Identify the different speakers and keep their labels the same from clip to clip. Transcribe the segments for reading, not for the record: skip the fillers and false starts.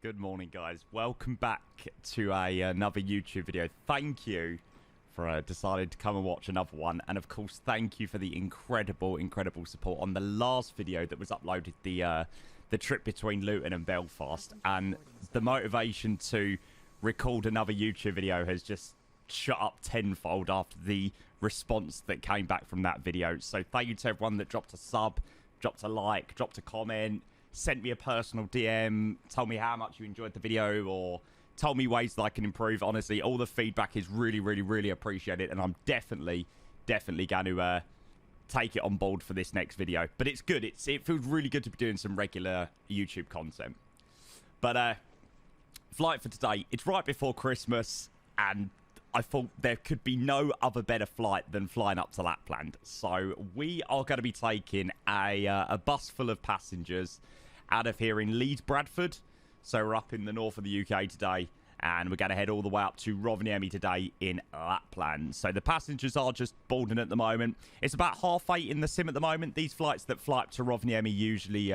Speaker 1: Good morning, guys. Welcome back to another YouTube video. Thank you for deciding to come and watch another one. And, of course, thank you for the incredible support on the last video that was uploaded, the trip between Luton and Belfast. And the motivation to record another YouTube video has just shot up tenfold after the response that came back from that video. So thank you to everyone that dropped a sub, dropped a like, dropped a comment, sent me a personal DM, told me how much you enjoyed the video, or told me ways that I can improve. Honestly, all the feedback is really appreciated, and I'm definitely going to take it on board for this next video. But it's good. It feels really good to be doing some regular YouTube content. But flight for today, it's right before Christmas, and I thought there could be no other better flight than flying up to Lapland. So we are going to be taking a bus full of passengers out of here in Leeds Bradford. So we're up in the north of the UK today, and we're going to head all the way up to Rovaniemi today in Lapland. So the passengers are just boarding at the moment. It's about 8:30 in the sim at the moment. These flights that fly up to Rovaniemi usually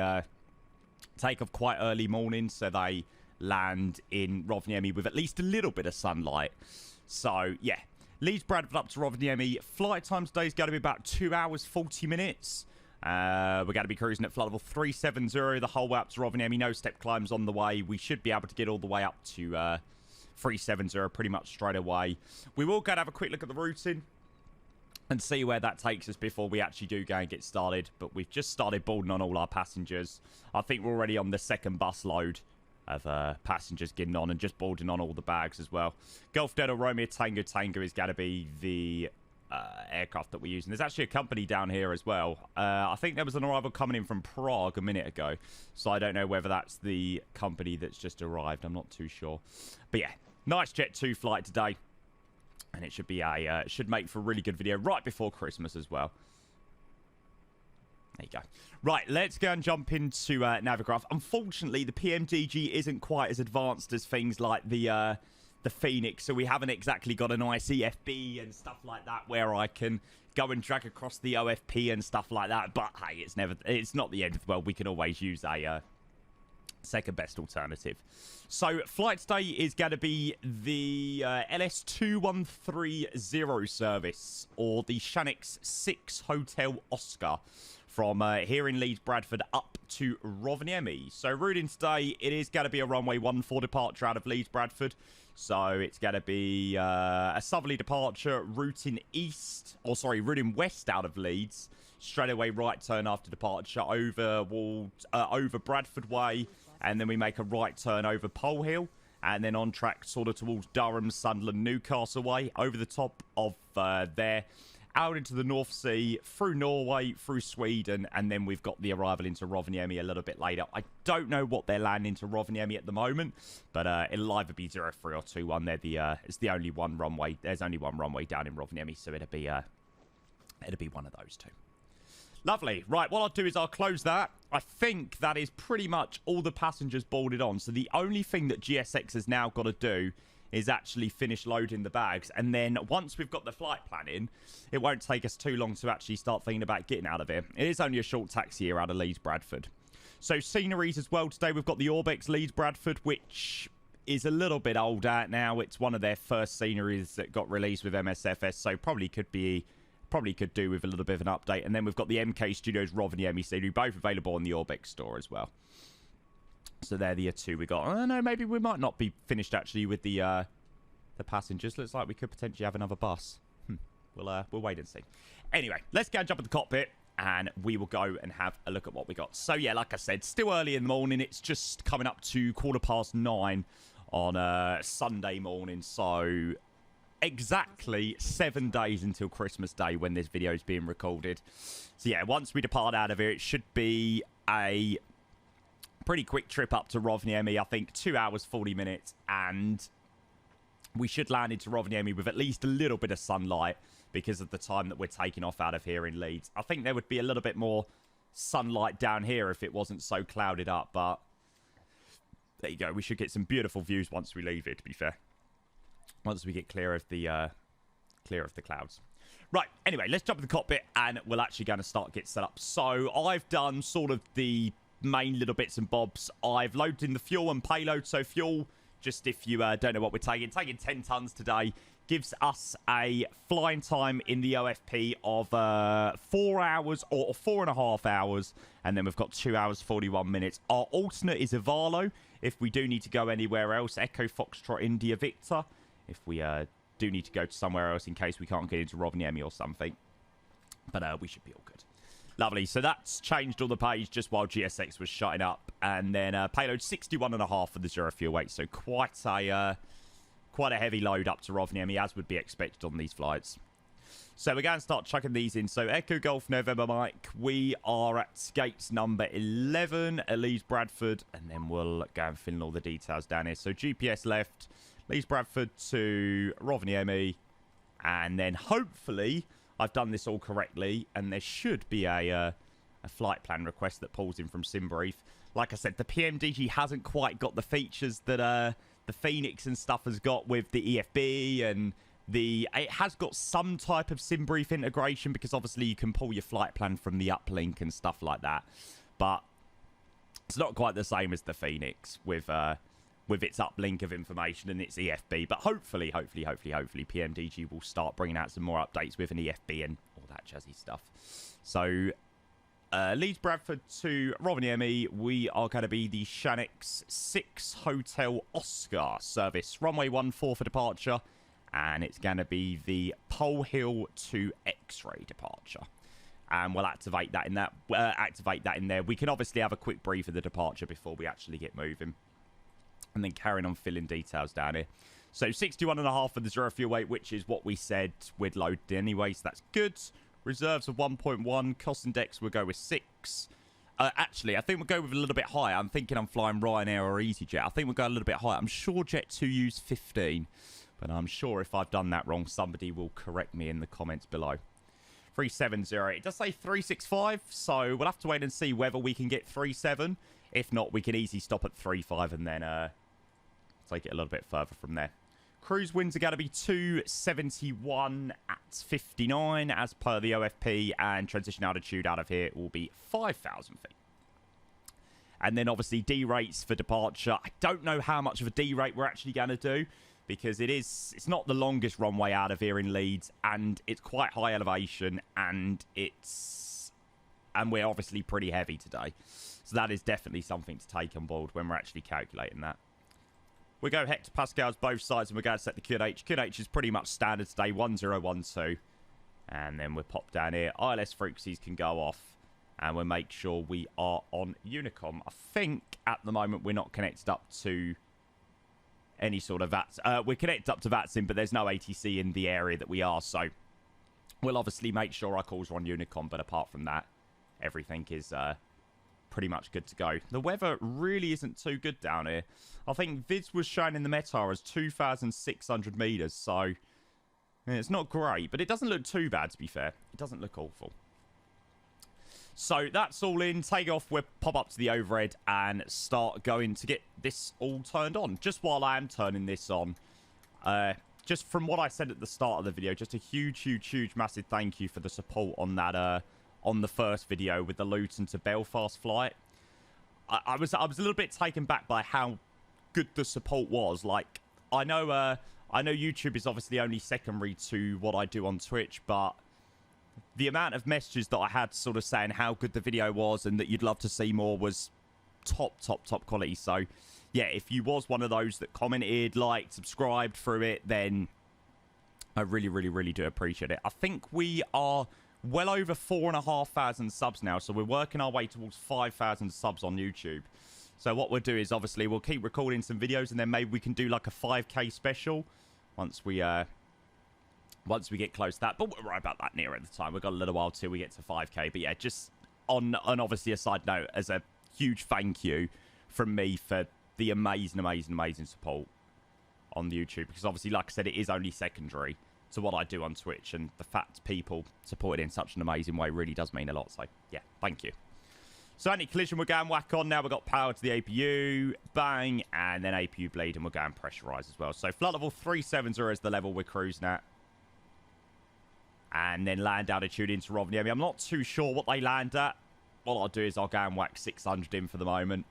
Speaker 1: take off quite early morning, so they land in Rovaniemi with at least a little bit of sunlight. So, yeah, Leeds Bradford up to Rovaniemi. Flight time today is going to be about 2 hours, 40 minutes. We're going to be cruising at flight level 370 the whole way up to Rovaniemi. No step climbs on the way. We should be able to get all the way up to 370 pretty much straight away. We will go and have a quick look at the routing and see where that takes us before we actually do go and get started. But we've just started boarding on all our passengers. I think we're already on the second bus load of passengers getting on and just boarding on all the bags as well. Golf Delta Romeo Tango Tango is going to be the aircraft that we're using. There's actually a company down here as well. I think there was an arrival coming in from Prague a minute ago, so I don't know whether that's the company that's just arrived. I'm not too sure. But yeah, nice Jet 2 flight today, and it should be should make for a really good video right before Christmas as well. There you go. Right, let's go and jump into Navigraph. Unfortunately, the PMDG isn't quite as advanced as things like the Phoenix, so we haven't exactly got a nice EFB and stuff like that where I can go and drag across the OFP and stuff like that. But hey, it's not the end of the world. We can always use a second best alternative. So flight today is going to be the LS2130 service, or the Shanix 6 Hotel Oscar, from here in Leeds Bradford up to Rovaniemi. So routing today, it is going to be a runway 14 departure out of Leeds Bradford. So it's going to be a southerly departure, routing west out of Leeds. Straight away right turn after departure over Bradford Way, and then we make a right turn over Pole Hill, and then on track sort of towards Durham, Sunderland, Newcastle Way, over the top of there, out into the North Sea, through Norway, through Sweden, and then we've got the arrival into Rovaniemi a little bit later. I don't know what they're landing to Rovaniemi at the moment, but it'll either be 03 or 21. It's the only one runway. There's only one runway down in Rovaniemi, so it'll be one of those two. Lovely. Right, what I'll do is I'll close that. I think that is pretty much all the passengers boarded on. So the only thing that GSX has now got to do is actually finish loading the bags. And then once we've got the flight plan in, it won't take us too long to actually start thinking about getting out of here. It is only a short taxi here out of Leeds Bradford. So sceneries as well today. We've got the Orbex Leeds Bradford, which is a little bit old out now. It's one of their first sceneries that got released with MSFS, so probably could do with a little bit of an update. And then we've got the MK Studios Rovaniemi scenery, both available on the Orbex store as well. So they're the two we got. I don't know, maybe we might not be finished actually with the passengers. Looks like we could potentially have another bus. We'll wait and see. Anyway, let's go and jump in the cockpit, and we will go and have a look at what we got. So yeah, like I said, still early in the morning. It's just coming up to 9:15 on Sunday morning. So exactly 7 days until Christmas Day when this video is being recorded. So yeah, once we depart out of here, it should be a pretty quick trip up to Rovaniemi. I think 2 hours 40 minutes, and we should land into Rovaniemi with at least a little bit of sunlight because of the time that we're taking off out of here in Leeds. I think there would be a little bit more sunlight down here if it wasn't so clouded up, but there you go. We should get some beautiful views once we leave it, to be fair. Once we get clear of the clouds. Right, anyway, let's jump in the cockpit, and we'll actually going to start get set up. So I've done sort of the main little bits and bobs. I've loaded in the fuel and payload. So fuel, just if you don't know what we're taking 10 tons today, gives us a flying time in the OFP of 4 hours or 4.5 hours. And then we've got 2 hours, 41 minutes. Our alternate is Ivalo. If we do need to go anywhere else, Echo Foxtrot India Victor. If we do need to go to somewhere else in case we can't get into Rovaniemi or something. But we should be all good. Lovely. So that's changed all the page just while GSX was shutting up. And then payload 61.5 for the 0 fuel weight. So quite a heavy load up to Rovaniemi, as would be expected on these flights. So we're going to start chucking these in. So Echo Golf November Mike, we are at gates number 11 at Leeds Bradford. And then we'll go and fill in all the details down here. So GPS left, Leeds Bradford to Rovaniemi. And then hopefully I've done this all correctly. And there should be a flight plan request that pulls in from SimBrief. Like I said, the PMDG hasn't quite got the features that the Phoenix and stuff has got with the EFB, and it has got some type of SimBrief integration, because obviously you can pull your flight plan from the uplink and stuff like that, but it's not quite the same as the Phoenix with its uplink of information and its EFB. But hopefully PMDG will start bringing out some more updates with an EFB and all that jazzy stuff. So Leeds Bradford to Rovaniemi, we are going to be the Shanix 6 Hotel Oscar service. Runway 14 for departure. And it's going to be the Pole Hill to X-ray departure. And we'll activate that in there. We can obviously have a quick brief of the departure before we actually get moving. And then carrying on filling details down here. So 61.5 for the 0 fuel weight, which is what we said we'd load anyway. So that's good. Reserves of 1.1. Cost index, we'll go with 6. Actually, I think we'll go with a little bit higher. I'm thinking I'm flying Ryanair or EasyJet. I think we'll go a little bit higher. I'm sure Jet2 used 15. But I'm sure if I've done that wrong, somebody will correct me in the comments below. 370. It does say 365. So we'll have to wait and see whether we can get 37. If not, we can easily stop at 35 and then take it a little bit further from there. Cruise winds are going to be 271 at 59 as per the OFP, and transition altitude out of here will be 5,000 feet. And then obviously D rates for departure. I don't know how much of a D rate we're actually going to do, because it's not the longest runway out of here in Leeds, and it's quite high elevation, and we're obviously pretty heavy today. So that is definitely something to take on board when we're actually calculating that. We go hectopascals both sides, and we're going to set the QNH. QNH is pretty much standard today, 1012. And then we'll pop down here. ILS frequencies can go off, and we'll make sure we are on Unicom. I think at the moment we're not connected up to any sort of VATSIM. We're connected up to VATSIM, but there's no ATC in the area that we are. So we'll obviously make sure our calls are on Unicom. But apart from that, everything is pretty much good to go. The weather really isn't too good down here. I think Vids was shown in the METAR as 2,600 meters, so it's not great, but it doesn't look too bad, to be fair. It doesn't look awful. So that's all in. Takeoff, we'll pop up to the overhead and start going to get this all turned on. Just while I am turning this on, just from what I said at the start of the video, just a huge massive thank you for the support on that on the first video with the Luton to Belfast flight. I was a little bit taken back by how good the support was. Like, I know YouTube is obviously only secondary to what I do on Twitch, but the amount of messages that I had sort of saying how good the video was and that you'd love to see more was top quality. So yeah, if you was one of those that commented, liked, subscribed through it, then I really do appreciate it. I think we are well over 4,500 subs now, so we're working our way towards 5,000 subs on YouTube. So what we'll do is obviously we'll keep recording some videos, and then maybe we can do like a 5K special once we get close to that. But we'll worry about that near at the time. We've got a little while till we get to 5K. But yeah, just on obviously a side note, as a huge thank you from me for the amazing support on YouTube, because obviously, like I said, it is only secondary to what I do on Twitch, and the fact people support it in such an amazing way really does mean a lot. So yeah, thank you. So anti-collision, we're going whack on now. We've got power to the APU, bang, and then APU bleed, and we're going pressurise as well. So flight level 370 is the level we're cruising at. And then land altitude into Rovaniemi. I'm not too sure what they land at. what I'll do is I'll go and whack 600 in for the moment.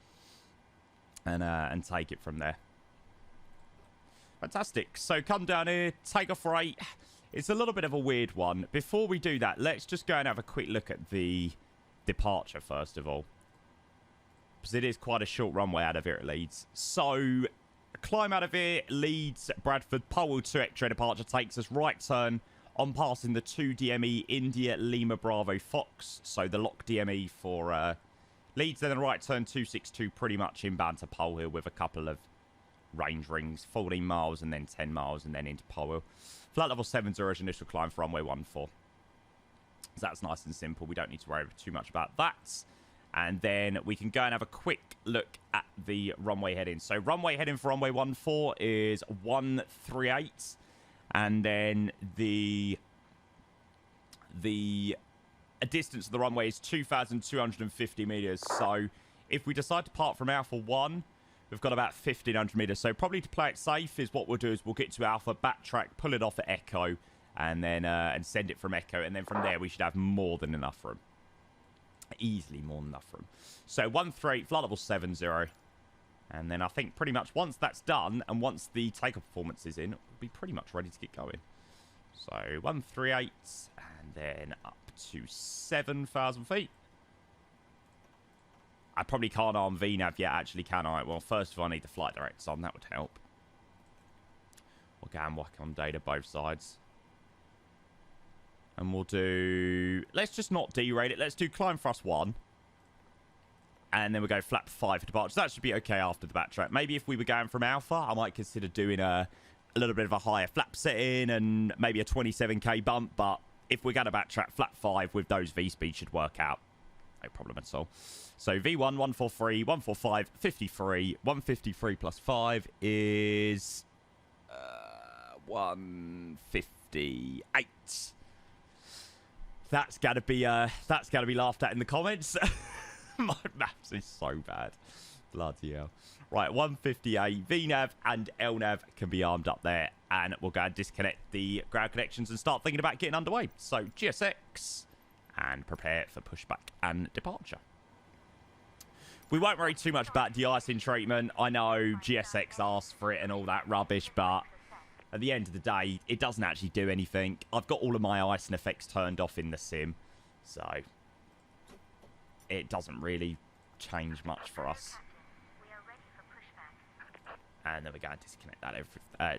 Speaker 1: And take it from there. Fantastic. So come down here, take off rate. It's a little bit of a weird one. Before we do that, let's just go and have a quick look at the departure first of all. Because it is quite a short runway out of here at Leeds. So, climb out of here, Leeds, Bradford, Pole 2 X-ray departure takes us right turn on passing the 2 DME India Lima Bravo Fox. So the lock DME for Leeds, then a right turn 262 pretty much inbound to Pole Hill with a couple of range rings, 14 miles and then 10 miles and then into Pole Hill. Flight level 70 is initial climb for runway 14. So that's nice and simple. We don't need to worry too much about that. And then we can go and have a quick look at the runway heading. So runway heading for runway 14 is 138. And then the distance of the runway is 2,250 meters. So if we decide to part from Alpha 1, we've got about 1,500 meters. So probably to play it safe is what we'll do is we'll get to Alpha, backtrack, pull it off at Echo, and then and send it from Echo. And then from there, we should have more than enough room. Easily more than enough room. So 138, flight level 70. And then I think pretty much once that's done, and once the takeoff performance is in, we'll be pretty much ready to get going. So 138, and then up to 7,000 feet. I probably can't arm VNav yet, actually, can I? Well, first of all, I need the flight directors on. That would help. We'll go and whack on data both sides. And we'll do... Let's just not derate it. Let's do climb thrust 1. And then we'll go flap 5 for departure. That should be okay after the backtrack. Maybe if we were going from Alpha, I might consider doing a little bit of a higher flap setting and maybe a 27k bump. But if we're going to backtrack, flap 5 with those V-speeds should work out. No problem at all. So V1, 143, 145, 53. 153 plus 5 is 158. That's gotta be laughed at in the comments. My maths is so bad. Bloody hell. Right, 158. VNav and LNav can be armed up there. And we'll go and disconnect the ground connections and start thinking about getting underway. So, GSX. And prepare for pushback and departure. We won't worry too much about de-icing treatment. I know GSX asked for it and all that rubbish, but at the end of the day, it doesn't actually do anything. I've got all of my icing effects turned off in the sim, so it doesn't really change much for us. And then we're going to disconnect that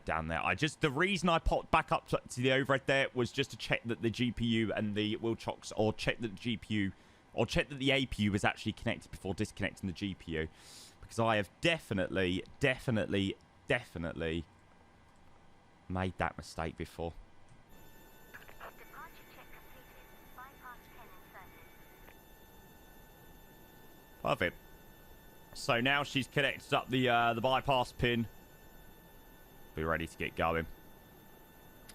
Speaker 1: down there. The reason I popped back up to the overhead there was just to check that the GPU and the wheel chocks, or check that the GPU, or check that the APU was actually connected before disconnecting the GPU. Because I have definitely made that mistake before. Perfect. So now she's connected up the bypass pin. Be ready to get going.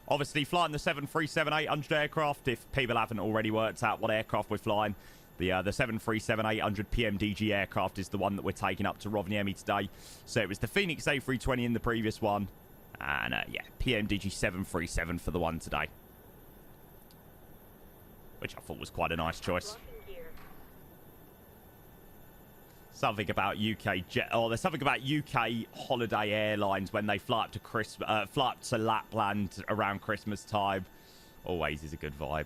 Speaker 1: Obviously, flying the 737-800 aircraft. If people haven't already worked out what aircraft we're flying, the 737-800 PMDG aircraft is the one that we're taking up to Rovaniemi today. So it was the Phoenix A320 in the previous one. And, yeah, PMDG 737 for the one today. Which I thought was quite a nice choice. Something about UK jet. Oh, there's something about UK holiday airlines when they fly up to Lapland around Christmas time. Always is a good vibe.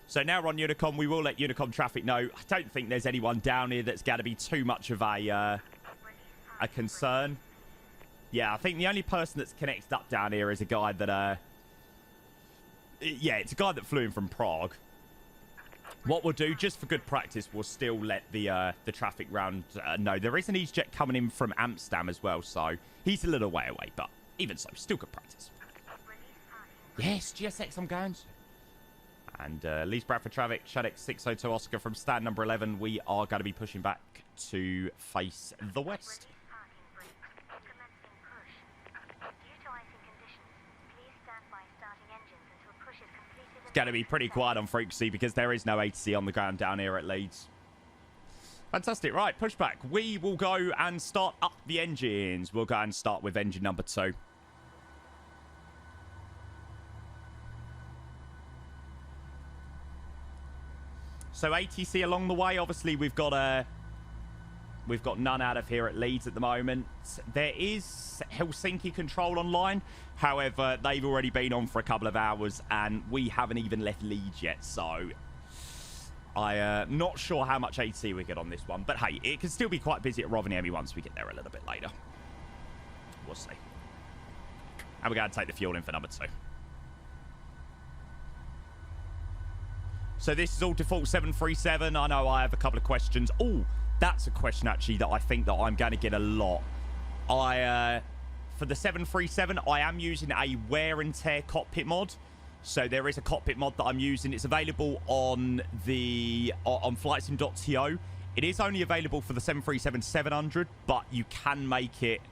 Speaker 1: So now we're on Unicom. We will let Unicom traffic know. I don't think there's anyone down here that's going to be too much of a concern. Yeah, I think the only person that's connected up down here is a guy that yeah, it's a guy that flew in from Prague. What we'll do, just for good practice, we'll still let the traffic round know. There is an EasyJet coming in from Amsterdam as well, so he's a little way away, but even so, still good practice. Yes, GSX, I'm going. And Leeds Bradford traffic, Shutdown 602 Oscar from stand number 11. We are going to be pushing back to face the west. Going to be pretty quiet on frequency because there is no ATC on the ground down here at Leeds. Fantastic. Right, pushback. We will go and start up the engines. We'll go and start with engine number 2. So ATC along the way, obviously we've got none out of here at Leeds at the moment. There is Helsinki Control online. However, they've already been on for a couple of hours and we haven't even left Leeds yet. So I'm not sure how much ATC we get on this one. But hey, it can still be quite busy at Rovaniemi once we get there a little bit later. We'll see. And we're going to take the fuel in for number 2. So this is all default 737. I know I have a couple of questions. Oh, that's a question actually that I think that I'm going to get a lot. For the 737, I am using a wear and tear cockpit mod. So there is a cockpit mod that I'm using. It's available on flightsim.to. It is only available for the 737-700, but you can make it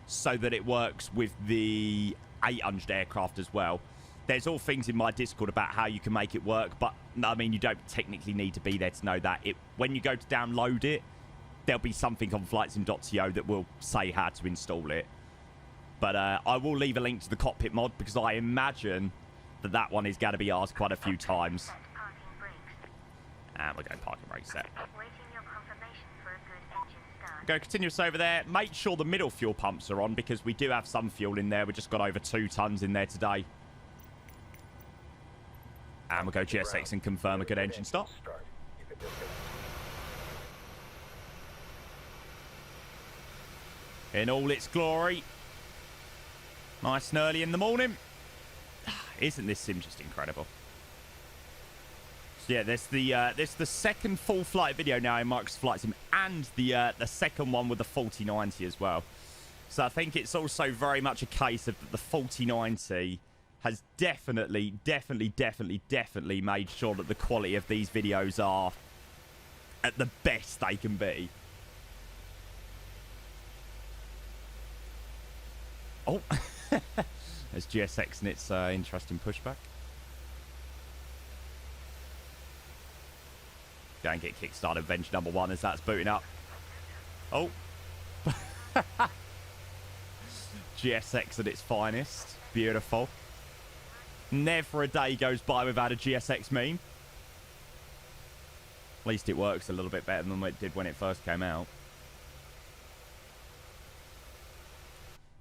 Speaker 1: so that it works with the 800 aircraft as well. There's all things in my Discord about how you can make it work, but I mean, you don't technically need to be there to know that. When you go to download it, there'll be something on flightsim.to that will say how to install it. But I will leave a link to the cockpit mod because I imagine that one is going to be asked quite a few times. And we're going parking brake set. Go continuous over there. Make sure the middle fuel pumps are on because we do have some fuel in there. We just got over 2 tons in there today. And we'll go GSX and confirm a good engine start. In all its glory. Nice and early in the morning. Isn't this sim just incredible? So yeah, this the second full flight video now in Microsoft Flight Sim, and the second one with the 4090 as well. So I think it's also very much a case of the 4090 has definitely made sure that the quality of these videos are at the best they can be. Oh, there's GSX and its interesting pushback. Go and get kickstarted venture number 1 as that's booting up. Oh. GSX at its finest. Beautiful. Never a day goes by without a GSX meme. At least it works a little bit better than it did when it first came out.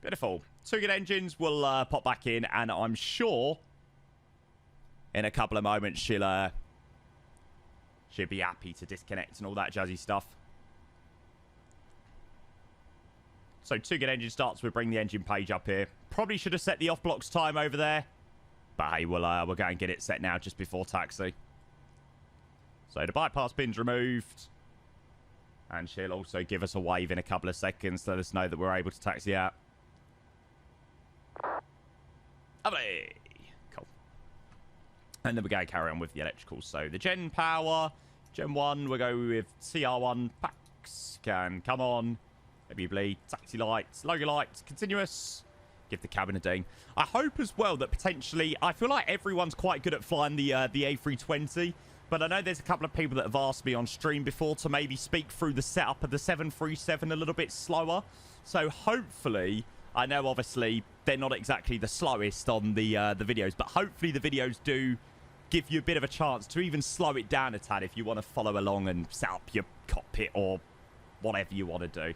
Speaker 1: Beautiful. 2 good engines. We'll pop back in, and I'm sure in a couple of moments she'll be happy to disconnect and all that jazzy stuff. So 2 good engine starts. We'll bring the engine page up here. Probably should have set the off blocks time over there. But hey, we'll go and get it set now just before taxi. So the bypass pin's removed. And she'll also give us a wave in a couple of seconds to let us know that we're able to taxi out. Lovely. Cool. And then we're going to carry on with the electricals. So the gen power, gen 1, we'll go with CR1 packs. Can come on. Maybe bleed. Taxi lights, logo lights, continuous. Give the cabin a ding. I hope as well that potentially, I feel like everyone's quite good at flying the A320, but I know there's a couple of people that have asked me on stream before to maybe speak through the setup of the 737 a little bit slower. So hopefully, I know obviously they're not exactly the slowest on the videos, but hopefully the videos do give you a bit of a chance to even slow it down a tad if you want to follow along and set up your cockpit or whatever you want to do.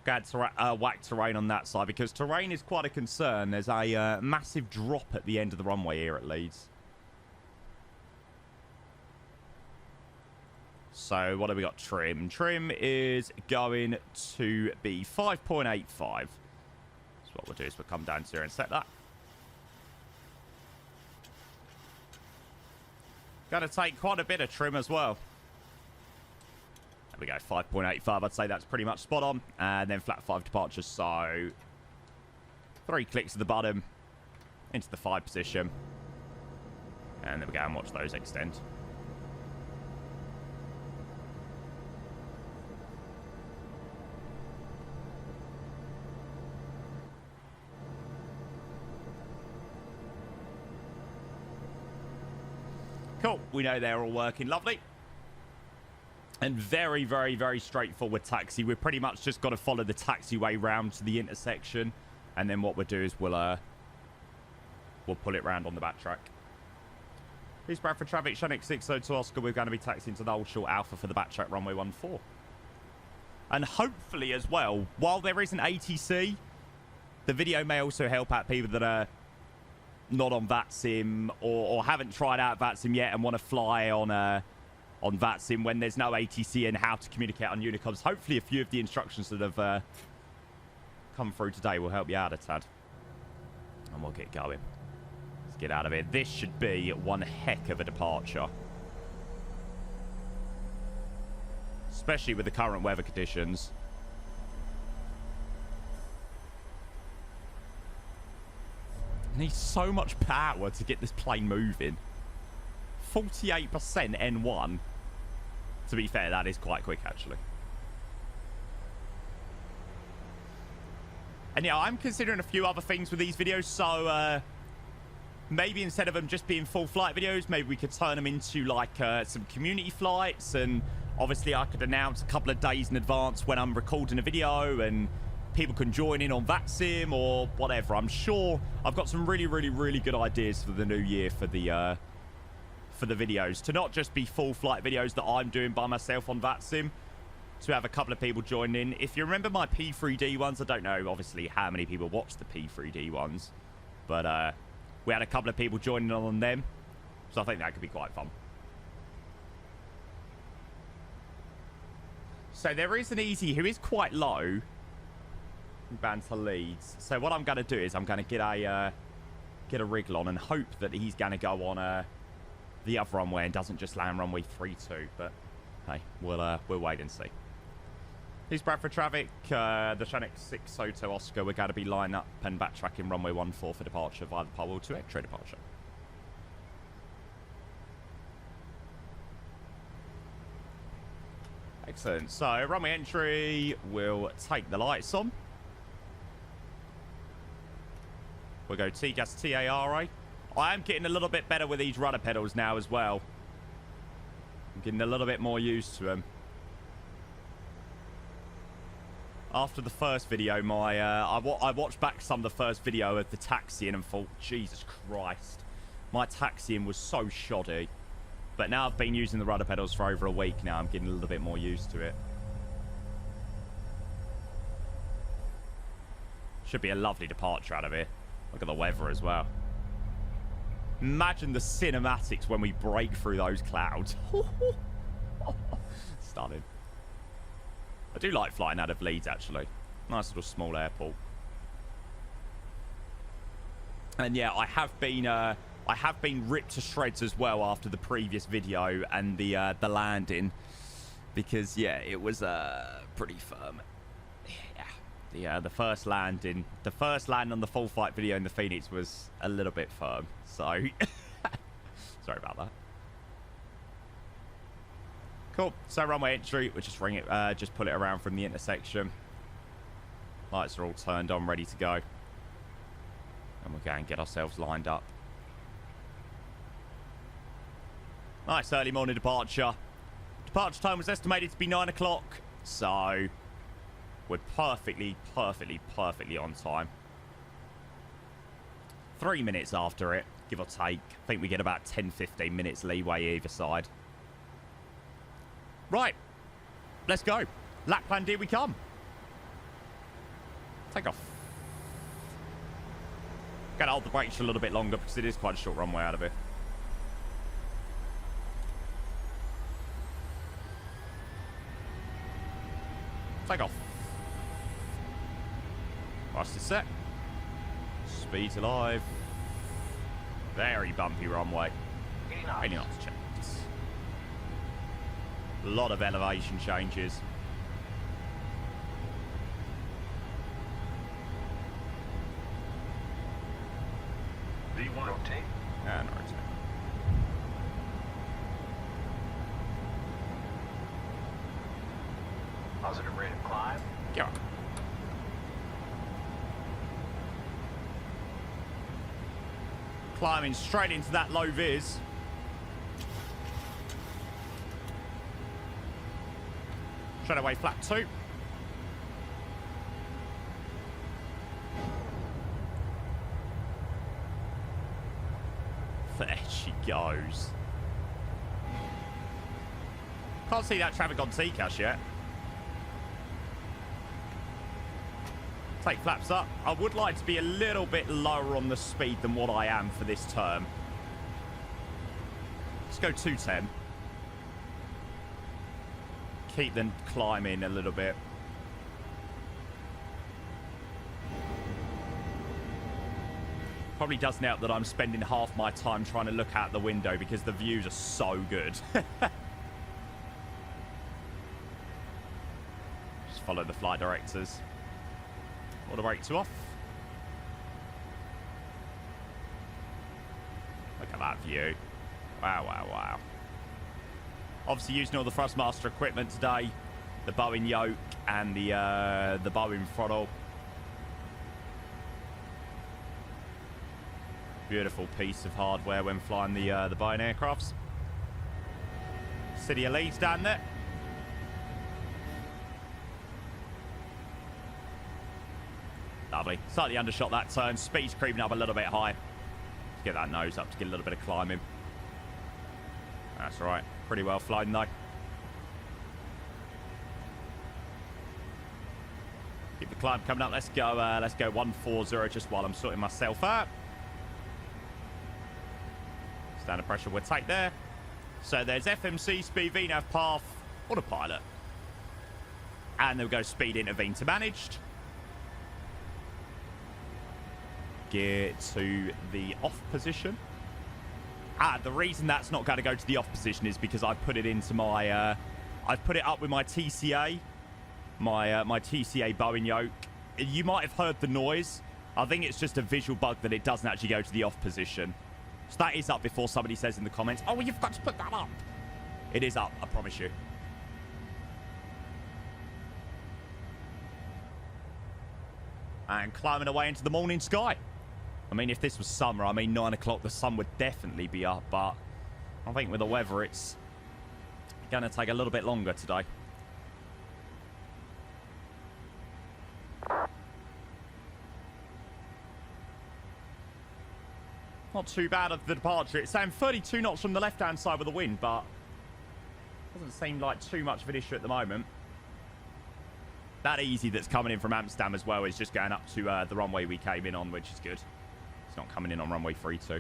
Speaker 1: Glad to whack terrain on that side because terrain is quite a concern. There's a massive drop at the end of the runway here at Leeds. So what have we got? Trim. Trim is going to be 5.85. So what we'll do is we'll come down here and set that. Going to take quite a bit of trim as well. There we go, 5.85. I'd say that's pretty much spot on. And then flat 5 departures. So 3 clicks of the button into the 5 position. And there we go, and watch those extend. Cool. We know they're all working lovely. And very, very straightforward taxi. We've pretty much just got to follow the taxiway round to the intersection. And then what we'll do is we'll pull it round on the back track. Leeds Bradford traffic, Shunix 602 Oscar. We're going to be taxiing to the Old Short Alpha for the backtrack runway 14. And hopefully as well, while there is an ATC, the video may also help out people that are not on VATSIM or haven't tried out VATSIM yet and want to fly on VATSIM when there's no ATC and how to communicate on Unicoms. Hopefully a few of the instructions that have come through today will help you out a tad. And we'll get going. Let's get out of here. This should be one heck of a departure. Especially with the current weather conditions. Needs so much power to get this plane moving. 48% N1. To be fair, that is quite quick, actually. And yeah, I'm considering a few other things with these videos. So, maybe instead of them just being full flight videos, maybe we could turn them into, like, some community flights. And obviously, I could announce a couple of days in advance when I'm recording a video. And people can join in on VATSIM or whatever. I'm sure I've got some really, really, really good ideas for the new year for the videos. To not just be full flight videos that I'm doing by myself on VATSIM. To have a couple of people join in. If you remember my P3D ones, I don't know, obviously, how many people watch the P3D ones. But we had a couple of people joining on them. So I think that could be quite fun. So there is an easy who is quite low. Bound to Leeds. So what I'm going to do is I'm going to get a wriggle on and hope that he's going to go on the other runway and doesn't just land runway 32. But hey, we'll wait and see. Leeds Bradford traffic, the Shunix 602 Oscar. We're going to be lining up and backtracking runway 14 for departure via the Parwell to X-ray departure. Excellent. So runway entry, we'll take the lights on. We'll go T-gas TARA. I am getting a little bit better with these rudder pedals now as well. I'm getting a little bit more used to them. After the first video, I watched back some of the first video of the taxiing and thought, Jesus Christ, my taxiing was so shoddy. But now I've been using the rudder pedals for over a week now. I'm getting a little bit more used to it. Should be a lovely departure out of here. Look at the weather as well. Imagine the cinematics when we break through those clouds. Stunning. I do like flying out of Leeds, actually. Nice little small airport. And yeah, I have been ripped to shreds as well after the previous video and the landing, because yeah, it was pretty firm. Yeah, the first land on the full flight video in the Phoenix was a little bit firm. So sorry about that. Cool. So runway entry, we'll just ring it, just pull it around from the intersection. Lights are all turned on, ready to go. And we'll go and get ourselves lined up. Nice early morning departure. Departure time was estimated to be 9 o'clock. So we're perfectly on time. 3 minutes after it, give or take. I think we get about 10-15 minutes leeway either side. Right, let's go. Lapland, here we come. Take off. Gotta hold the brakes for a little bit longer because it is quite a short runway out of it. Take off. Fast is set. Speed to live. Very bumpy runway. 80 knots checked. A lot of elevation changes.
Speaker 2: V1 rotate.
Speaker 1: And rotate.
Speaker 2: Positive rate of climb.
Speaker 1: Go. Climbing straight into that low vis. Straight away, flat 2. There she goes. Can't see that traffic on T-Cash yet. Take flaps up. I would like to be a little bit lower on the speed than what I am for this term. Let's go 210. Keep them climbing a little bit. Probably doesn't help that I'm spending half my time trying to look out the window because the views are so good. Just follow the flight directors. Auto brake 2 off. Look at that view. Wow, wow, wow. Obviously using all the Thrustmaster equipment today. The Boeing yoke and the Boeing throttle. Beautiful piece of hardware when flying the Boeing aircrafts. City of Leeds down there. Lovely. Slightly undershot that turn. Speed's creeping up a little bit high. Let's get that nose up to get a little bit of climbing. That's right. Pretty well flown though. Keep the climb coming up. Let's go 140 just while I'm sorting myself out. Standard pressure we'll take there. So there's FMC, speed, VNAV, path, autopilot. And then we'll go speed, intervene to managed. Gear to the off position. The reason that's not going to go to the off position is because I put it into my... I've put it up with my TCA. My TCA Boeing yoke. You might have heard the noise. I think it's just a visual bug that it doesn't actually go to the off position. So that is up before somebody says in the comments, oh, well, you've got to put that up. It is up, I promise you. And climbing away into the morning sky. I mean, if this was summer, I mean, 9 o'clock, the sun would definitely be up. But I think with the weather, it's going to take a little bit longer today. Not too bad at the departure. It's saying 32 knots from the left-hand side with the wind, but doesn't seem like too much of an issue at the moment. That easy that's coming in from Amsterdam as well is just going up to the runway we came in on, which is good. It's not coming in on runway 32.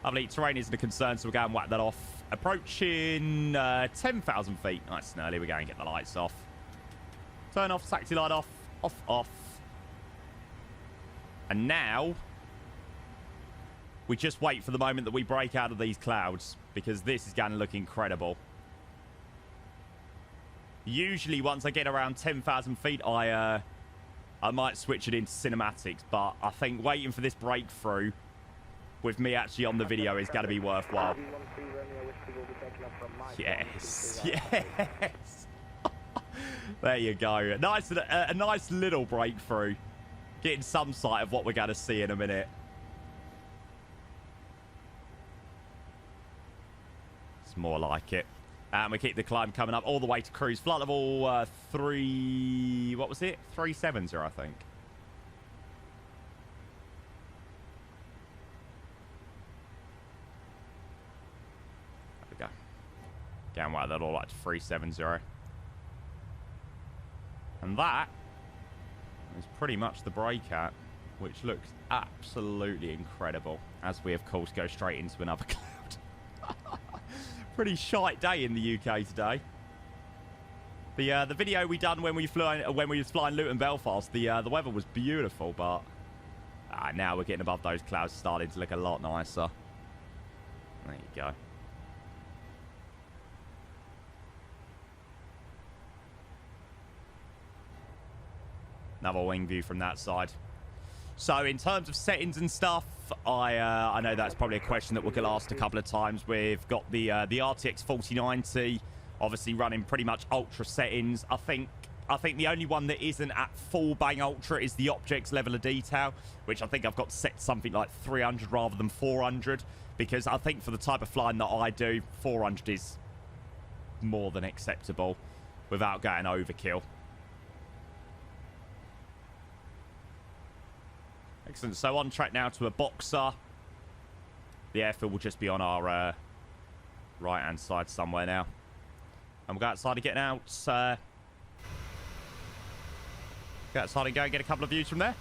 Speaker 1: Lovely. Terrain isn't a concern, so we'll go and whack that off. Approaching 10,000 feet. Nice and early. We're going to get the lights off. Turn off. Taxi light off. Off, off. And now... we just wait for the moment that we break out of these clouds, because this is going to look incredible. Usually, once I get around 10,000 feet, I might switch it into cinematics, but I think waiting for this breakthrough with me actually on the video is going to be worthwhile. Yes, yes. There you go. A nice little breakthrough. Getting some sight of what we're going to see in a minute. More like it. And we keep the climb coming up all the way to cruise. Flight level 3... what was it? 370, I think. There we go. Going well, that all like to 370. And that is pretty much the breakout, which looks absolutely incredible. As we, of course, go straight into another cloud. Pretty shite day in the UK today. The video we done when we was flying Luton Belfast, the weather was beautiful, but now we're getting above those clouds, starting to look a lot nicer. There you go. Another wing view from that side. So in terms of settings and stuff, I know that's probably a question that we'll get asked a couple of times. We've got the RTX 4090, obviously running pretty much ultra settings. I think the only one that isn't at full bang ultra is the objects level of detail, which I think I've got set something like 300 rather than 400, because I think for the type of flying that I do, 400 is more than acceptable without going overkill. Excellent. So on track now to a Boxer. The airfield will just be on our right-hand side somewhere now. And we'll go outside and get out. Go outside and go and get a couple of views from there.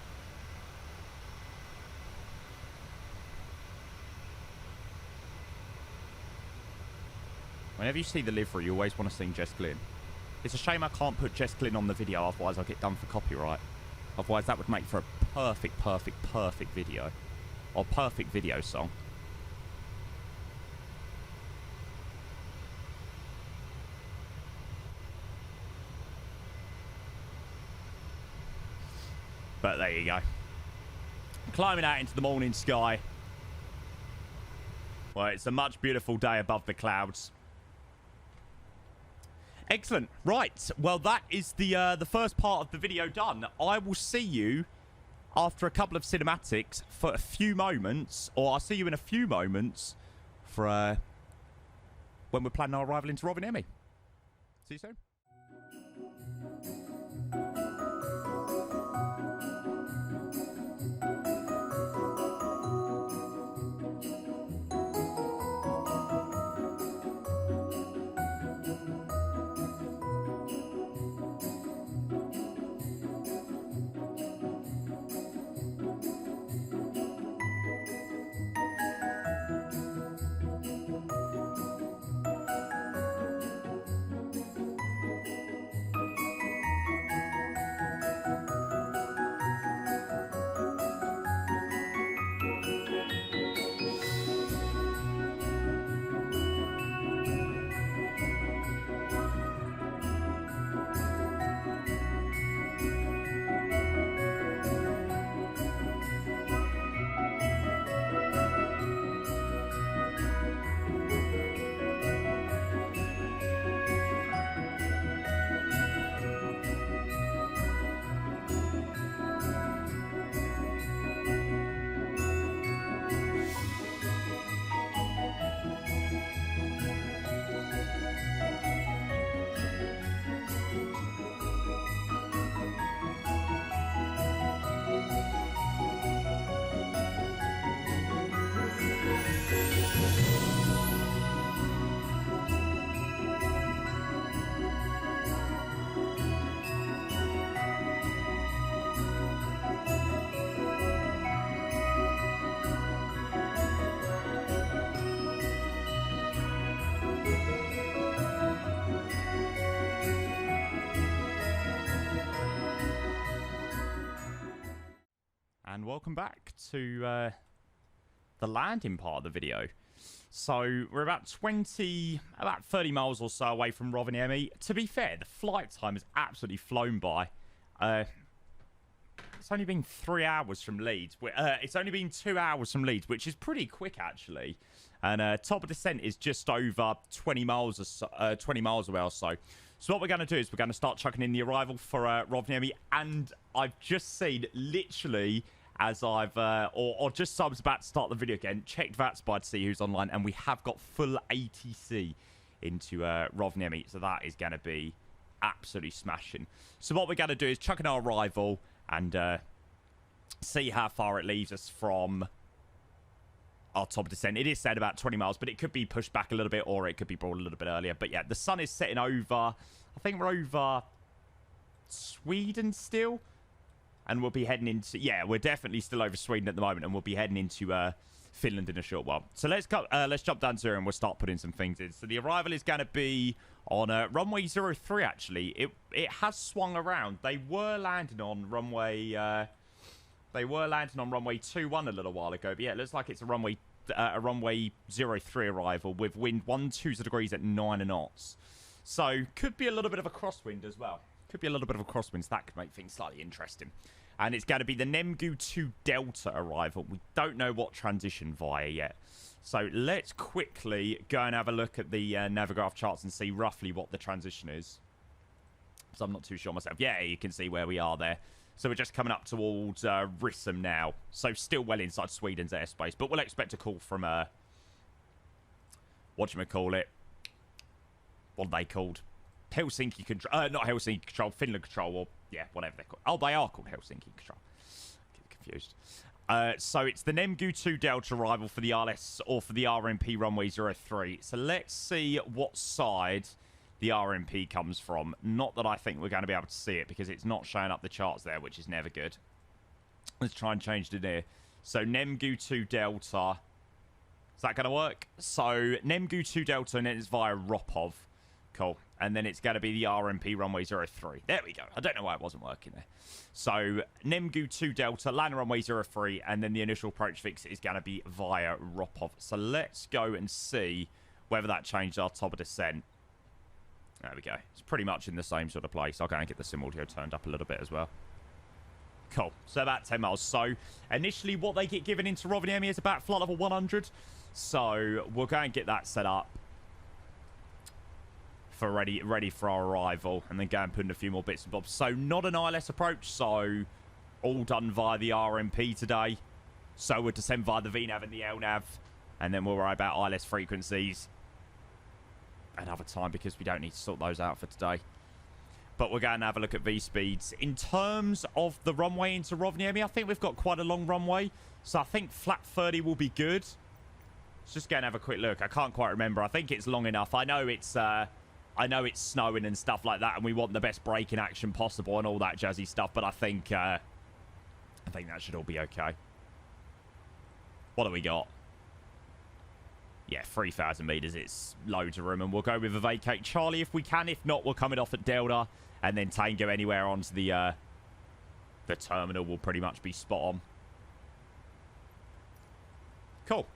Speaker 1: Whenever you see the livery, you always want to sing Jess Glynn. It's a shame I can't put Jess Glynn on the video, otherwise I'll get done for copyright. Otherwise that would make for a perfect video. Or perfect video song. But there you go. Climbing out into the morning sky. Well, it's a much beautiful day above the clouds. Excellent. Right. Well, that is the first part of the video done. I will see you after a couple of cinematics for a few moments, or I'll see you in a few moments for when we're planning our arrival into Rovaniemi. See you soon. And welcome back to the landing part of the video. So we're about 30 miles or so away from Rovaniemi. To be fair, the flight time has absolutely flown by. It's only been 3 hours from Leeds. It's only been 2 hours from Leeds, which is pretty quick actually. And top of descent is just over 20 miles or so, 20 miles away or so. So what we're going to do is we're going to start chucking in the arrival for Rovaniemi. And I've just seen literally, as I've, or just so I was about to start the video again, checked VATSIM to see who's online, and we have got full ATC into Rovaniemi, so that is going to be absolutely smashing. So what we're going to do is chuck in our arrival and see how far it leaves us from our top descent. It is said about 20 miles, but it could be pushed back a little bit, or it could be brought a little bit earlier. But yeah, the sun is setting over, I think we're over Sweden still. And we'll be heading into... Yeah, we're definitely still over Sweden at the moment. And we'll be heading into Finland in a short while. So let's jump down to here and we'll start putting some things in. So the arrival is going to be on runway 03, actually. It has swung around. They were landing on runway... they were landing on runway 21 a little while ago. But yeah, it looks like it's a runway 03 arrival with wind 120 degrees at 9 knots. So could be a little bit of a crosswind as well. Could be a little bit of a crosswind, so that could make things slightly interesting. And it's going to be the Nemgu 2 Delta arrival. We don't know what transition via yet. So let's quickly go and have a look at the Navigraph charts and see roughly what the transition is. So I'm not too sure myself. Yeah, you can see where we are there. So we're just coming up towards Rissum now. So still well inside Sweden's airspace. But we'll expect a call from, whatchamacallit? What are they called? Helsinki Control, not Helsinki Control, Finland Control, or yeah, whatever they're called. Oh, they are called Helsinki Control. Get confused. So it's the Nemgu 2 Delta arrival for the RLS or for the RMP runway 03. So let's see what side the RMP comes from. Not that I think we're going to be able to see it because it's not showing up the charts there, which is never good. Let's try and change it here. So Nemgu 2 Delta. Is that going to work? So Nemgu 2 Delta, and then it's via Ropov. Cool. And then it's going to be the RMP runway 03. There we go. I don't know why it wasn't working there. So Nemgu 2 Delta, land runway 03, and then the initial approach fix is going to be via Ropov. So let's go and see whether that changed our top of descent. There we go. It's pretty much in the same sort of place. I'll go and get the sim audio turned up a little bit as well. Cool. So about 10 miles. So initially what they get given into Rovaniemi is about flight level 100. So we'll go and get that set up for ready for our arrival, and then go and put in a few more bits and bobs. So not an ILS approach, so all done via the RMP today. So we'll descend via the VNAV and the LNAV, and then we'll worry about ILS frequencies another time because we don't need to sort those out for today. But we're going to have a look at V-speeds. In terms of the runway into Rovaniemi, I think we've got quite a long runway, so I think flat 30 will be good. Let's just go and have a quick look. I can't quite remember. I think it's long enough. I know it's snowing and stuff like that, and we want the best braking action possible and all that jazzy stuff, but I think that should all be okay. What do we got? Yeah, 3,000 meters. It's loads of room, and we'll go with a vacate Charlie if we can. If not, we'll come it off at Delta, and then Tango anywhere onto the terminal will pretty much be spot on. Cool.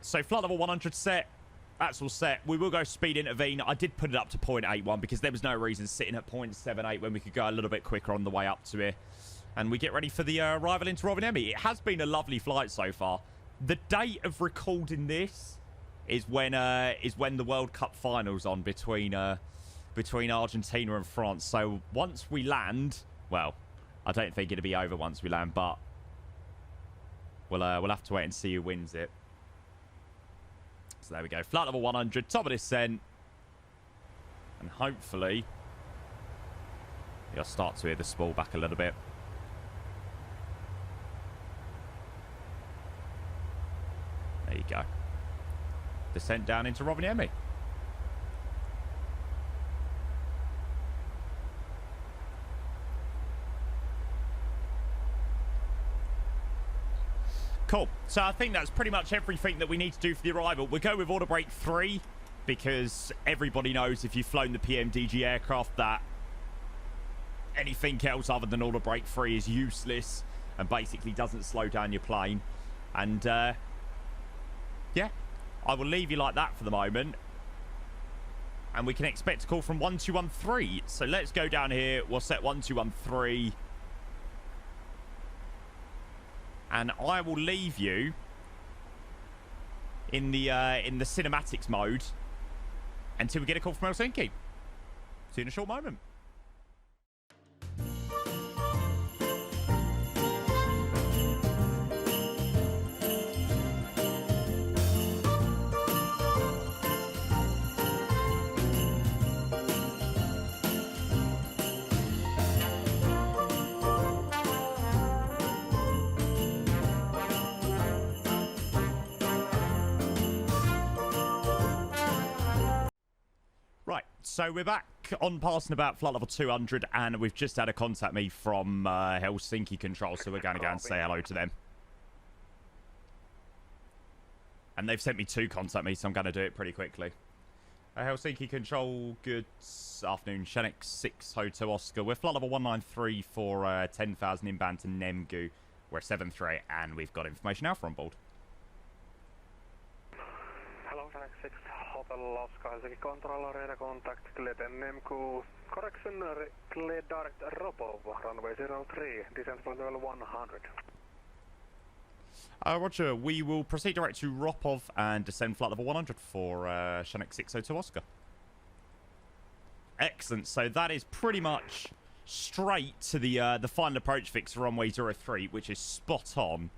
Speaker 1: So flight level 100 set. That's all set. We will go speed intervene. I did put it up to 0.81 because there was no reason sitting at 0.78 when we could go a little bit quicker on the way up to here. And we get ready for the arrival into Rovaniemi. It has been a lovely flight so far. The date of recording this is when the World Cup finals on between Argentina and France. So once we land, well, I don't think it'll be over once we land, but we'll have to wait and see who wins it. So there we go. Flight level 100, top of descent. And hopefully you'll start to hear the spool back a little bit. There you go. Descent down into Rovaniemi. Cool. So I think that's pretty much everything that we need to do for the arrival. We'll go with order break 3 because everybody knows if you've flown the PMDG aircraft that anything else other than order break 3 is useless and basically doesn't slow down your plane. And yeah, I will leave you like that for the moment. And we can expect a call from 1213. So let's go down here. We'll set 1213. And I will leave you in the cinematics mode until we get a call from Helsinki. See you in a short moment. So we're back on passing about flight level 200, and we've just had a contact me from Helsinki Control, so we're going to go and say hello to them. And they've sent me 2 contact me, so I'm going to do it pretty quickly. Helsinki Control, good afternoon. Shanix 6 Hotel Oscar. We're flight level 193 for 10,000 inbound to Nemgu. We're 738, and we've got information now from board.
Speaker 3: Hello, Shanix 6 Hotel Oscar, Helsinki Controller, radar contact, clear Nemgu. Correction, clear direct Ropov, runway 03, descent for level 100.
Speaker 1: Roger, we will proceed direct to Ropov and descend flight level 100 for Shanix 602 Oscar. Excellent, so that is pretty much straight to the final approach fix for runway 03, which is spot on.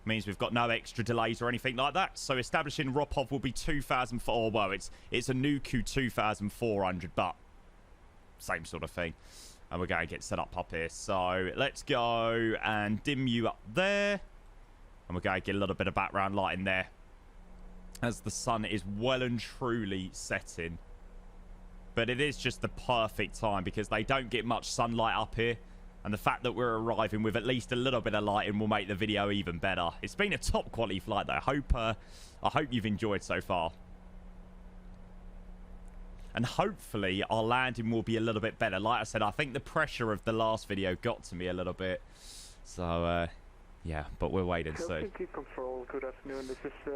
Speaker 1: Means we've got no extra delays or anything like that. So establishing Ropov will be 2,004. Well, it's a Nuku 2,400, but same sort of thing. And we're going to get set up here. So let's go and dim you up there. And we're going to get a little bit of background lighting there, as the sun is well and truly setting. But it is just the perfect time because they don't get much sunlight up here. And the fact that we're arriving with at least a little bit of lighting will make the video even better. It's been a top quality flight though. I hope you've enjoyed so far. And hopefully our landing will be a little bit better. Like I said, I think the pressure of the last video got to me a little bit. So, yeah, but we'll wait and see.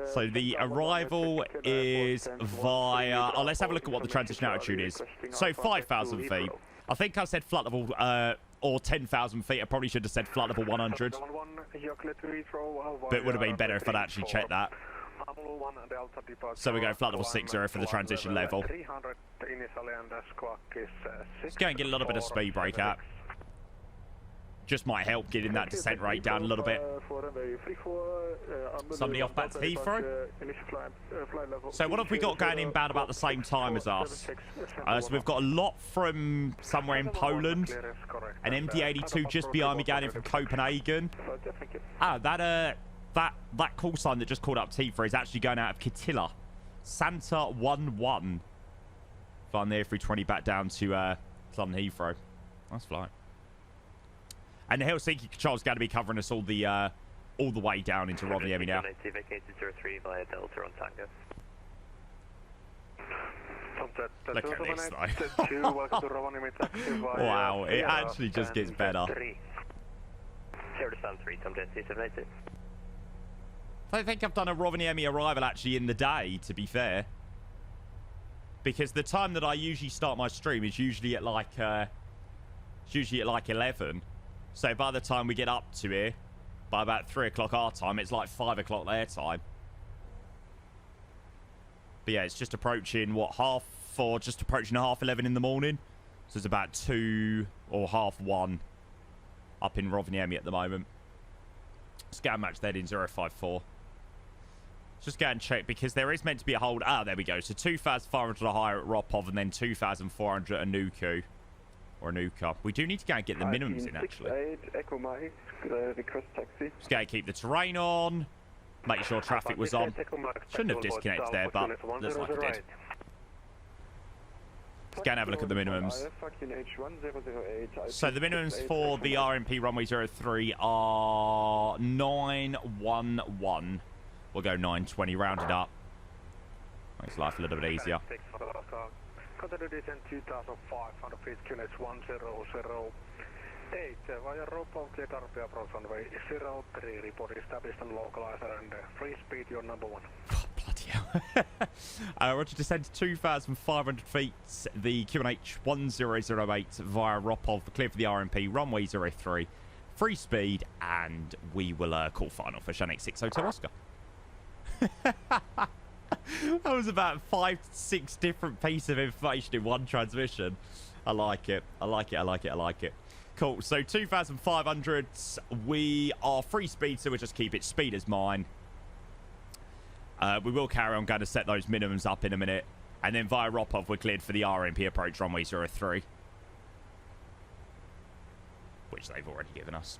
Speaker 1: So the arrival is via... Oh, let's have a look at what the transition altitude is. So 5,000 feet. I think I said flight level or 10,000 feet. I probably should have said flight level 100. But it would have been better if I'd actually checked that. So we go flight level 60 for the transition level. Let's go and get a little bit of speed break out. Just might help getting that descent rate down a little bit. Somebody off back to Heathrow. So what have we got going inbound about the same time as us? So we've got a lot from somewhere in Poland. An MD-82 just behind me going in from Copenhagen. Ah, that call sign that just called up Heathrow is actually going out of Kitila. Santa 1-1. Flying the A320 back down to London Heathrow. Nice flight. And the Helsinki control is going to be covering us all the way down into Rovaniemi now. Look at this though. Wow, it actually just gets better. I think I've done a Rovaniemi arrival actually in the day, to be fair. Because the time that I usually start my stream is usually at like 11. So by the time we get up to here, by about 3 o'clock our time, it's like 5 o'clock their time. But yeah, it's just approaching, what, just approaching 11:30 in the morning. So it's about 2 or 1:30 up in Rovaniemi at the moment. Scan match that in 054. Just go and check because there is meant to be a hold. Ah, there we go. So 2,500 a higher at Ropov and then 2,400 at Anuku. Or Anuka. We do need to go and get the minimums in, actually. Just go and keep the terrain on. Make sure traffic was on. Shouldn't have disconnected there, but looks like it did. Let's go and have a look at the minimums. So the minimums for the RMP runway 03 are 911. We'll go 920, rounded up. Makes life a little bit easier.
Speaker 3: Continue descent 2,500 feet, QNH 10008 via Ropov, clear RP approach runway 03, report established on localizer and free speed, your number 1.
Speaker 1: Oh, bloody hell. Roger, descend to 2,500 feet, the QNH 1008 via Ropov, clear for the RMP, runway 03, free speed, and we will call final for Shannon 6 Hotel Oscar. That was about 5-6 different pieces of information in one transmission. I like it. I like it. I like it. I like it. Cool. So 2,500. We are free speed, so we'll just keep it speed as mine. We will carry on going to set those minimums up in a minute. And then via Ropov, we're cleared for the RMP approach runway 03. Which they've already given us.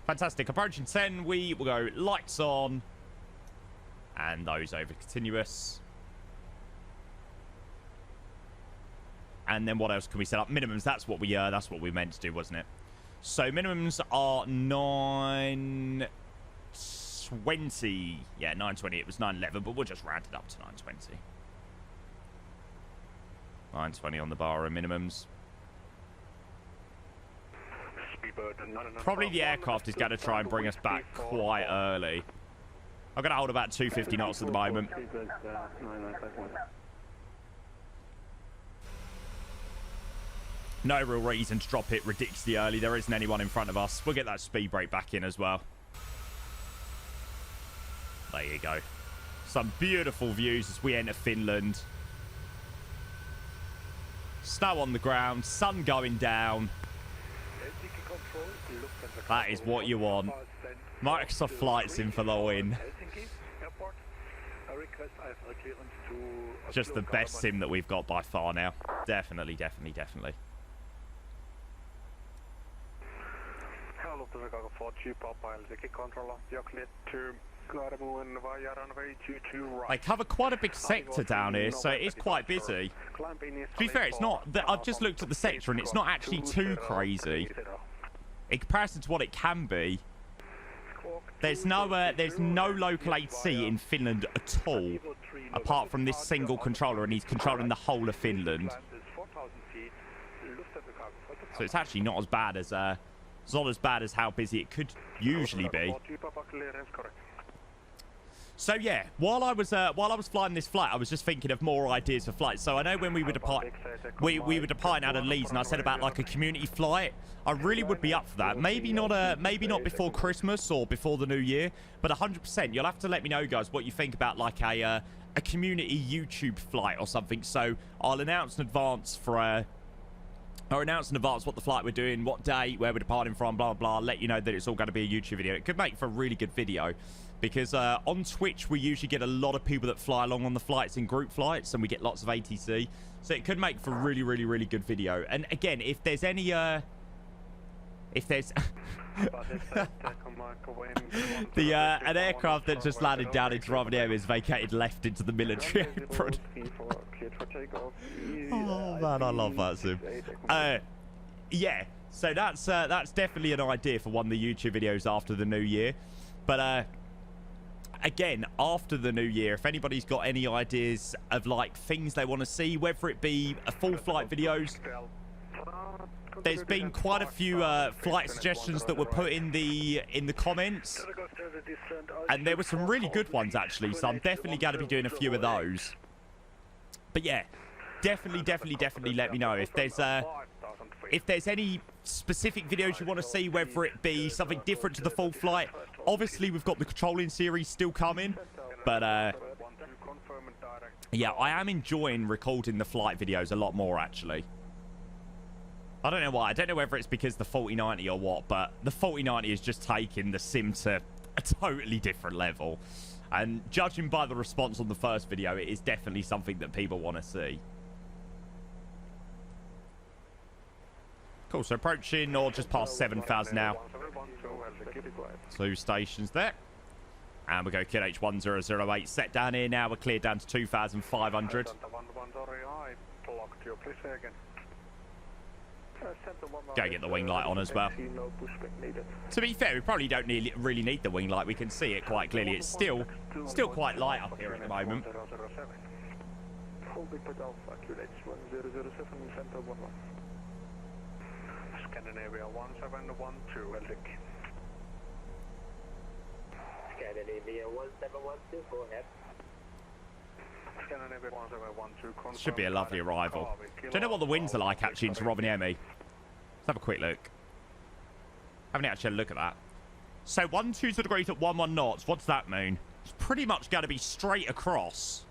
Speaker 1: Fantastic. Approaching 10, we will go lights on. And those over continuous. And then what else can we set up? Minimums, that's what we meant to do, wasn't it? So minimums are 920. Yeah, 920. It was 911, but we'll just round it up to 920. 920 on the bar and minimums. Probably the aircraft is going to try and bring us back quite early. I'm going to hold about 250 knots at the moment. No real reason to drop it ridiculously early. There isn't anyone in front of us. We'll get that speed brake back in as well. There you go. Some beautiful views as we enter Finland. Snow on the ground, sun going down. That is what you want. Microsoft Flight Sim for the win. Just the best sim that we've got by far now. Definitely, definitely, definitely.
Speaker 3: Chicago 42 Papa LZK controller. You're clear to moving via runway 22 right.
Speaker 1: They cover quite a big sector down here, so it is quite busy. To be fair, it's not that I've just looked at the sector and it's not actually too crazy in comparison to what it can be. There's no local ATC in Finland at all, apart from this single controller, and he's controlling the whole of Finland. So it's actually not as bad as how busy it could usually be. So yeah, while I was flying this flight, I was just thinking of more ideas for flights. So I know when we were departing out of Leeds, and I said about like a community flight. I really would be up for that. Maybe not before Christmas or before the New Year, but 100%. You'll have to let me know, guys, what you think about like a community YouTube flight or something. So I'll announce in advance for what the flight we're doing, what day, where we're departing from, blah blah. Let you know that it's all going to be a YouTube video. It could make for a really good video. Because on Twitch, we usually get a lot of people that fly along on the flights in group flights, and we get lots of ATC. So it could make for a really, really, really good video. And again, if there's any... an aircraft that just landed down into Rovaniemi is vacated left into the military apron. Oh, man, I love VATSIM. Yeah, so that's definitely an idea for one of the YouTube videos after the New Year. But... again, after the New Year, if anybody's got any ideas of like things they want to see, whether it be a full flight videos, there's been quite a few flight suggestions that were put in the comments, and there were some really good ones actually. So I'm definitely going to be doing a few of those. But yeah, definitely let me know if there's any specific videos you want to see, whether it be something different to the full flight. Obviously, we've got the controlling series still coming, but yeah, I am enjoying recording the flight videos a lot more, actually. I don't know why. I don't know whether it's because the 4090 or what, but the 4090 is just taking the sim to a totally different level. And judging by the response on the first video, it is definitely something that people want to see. Cool, so approaching or just past 7,000 now. 2 stations there. And we go KH 1008. Set down here now. We're cleared down to 2,500. Go get the wing light on as well. To be fair, we probably don't really need the wing light. We can see it quite clearly. It's still quite light up here at the moment.
Speaker 3: Scandinavia 1712, LDIC.
Speaker 4: Scandinavia 1712, go ahead.
Speaker 3: Scandinavia 1712.
Speaker 1: Should be a lovely arrival. Do you know what the winds are like actually into Rovaniemi? Let's have a quick look. Haven't actually had a look at that. So 12 degrees at 11 knots. What's that mean? It's pretty much going to be straight across.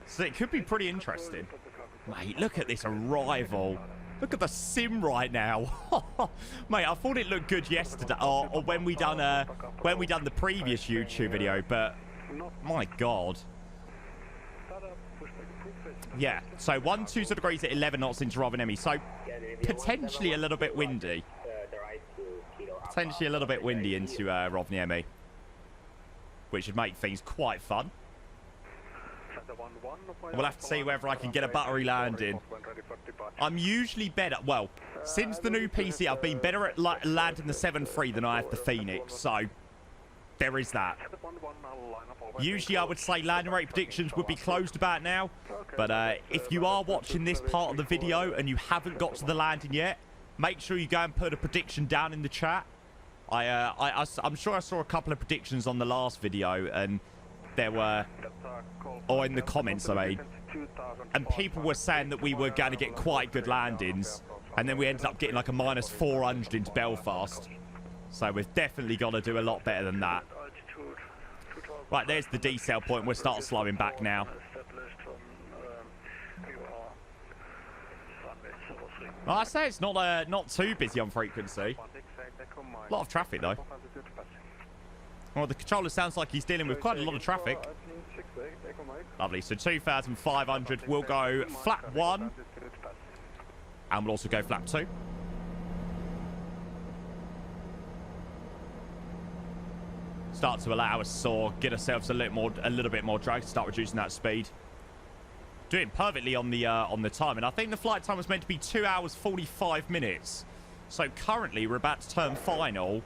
Speaker 1: So it could be pretty interesting. Mate, look at this arrival. Look at the sim right now. Mate, I thought it looked good yesterday, or when we done the previous YouTube video, but my God. Yeah, so 12 degrees at 11 knots into Rovaniemi, so potentially a little bit windy. Potentially a little bit windy into Rovaniemi, which would make things quite fun. We'll have to see whether I can get a buttery landing. I'm usually better... Well, since the new PC, I've been better at landing the 7.3 than I have the Phoenix, so there is that. Usually, I would say landing rate predictions would be closed about now, but if you are watching this part of the video and you haven't got to the landing yet, make sure you go and put a prediction down in the chat. I'm sure I saw a couple of predictions on the last video, and there were... or in the comments, I mean. And people were saying that we were going to get quite good landings, and then we ended up getting like a -400 into Belfast. So we've definitely got to do a lot better than that. Right, there's the decel point. We'll start slowing back now. Well, I say it's not too busy on frequency. A lot of traffic, though. Well, the controller sounds like he's dealing with quite a lot of traffic. Lovely. So 2,500. We'll go flap 1. And we'll also go flap 2. start to allow us to get ourselves a little bit more drag, start reducing that speed. Doing perfectly on the time, and I think the flight time was meant to be 2 hours 45 minutes. So currently we're about to turn final,